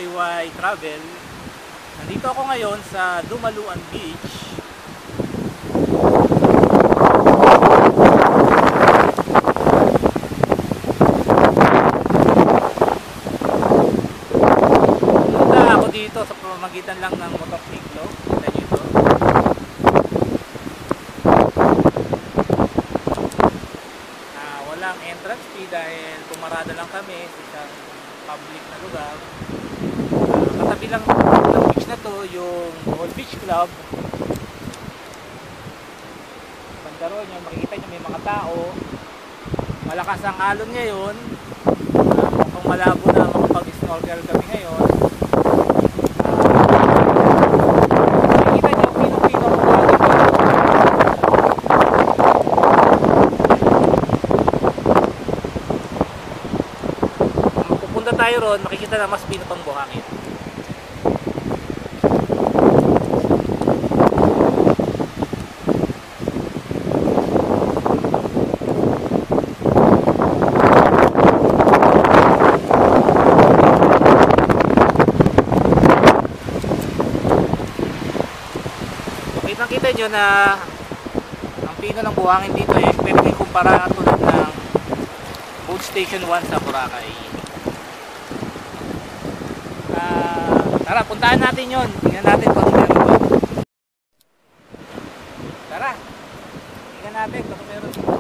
YY Travel. Nandito ako ngayon sa Dumaluan Beach. Punta ako dito sa pamamagitan lang ng motorsiklo. Kita nyo ito. Walang entrance fee dahil pumarada lang kami sa isang public na lugar. Katabi lang ng beach na to yung Bohol Beach Club. Banda ron yun, makikita nyo may mga tao. Malakas ang alon ngayon. Mukhang malabo na makapag-snorkel kami ngayon. Makikita nyo pinong-pino ko natin. Pupunta tayo ron, makikita na mas pino pang buhangin. Nakita nyo na ang pino ng buhangin dito ay pwede kumpara tulad ng Boat Station 1 sa Boracay. Tara, puntahan natin yon. Tingnan natin kung meron doon. Tara, tingnan natin kung meron doon.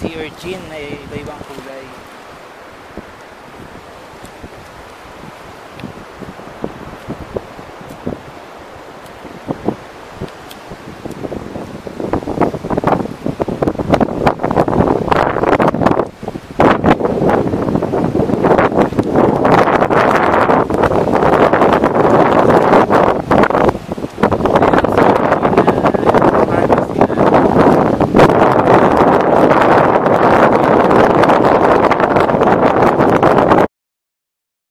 Sea urchin na iba-ibang kulay.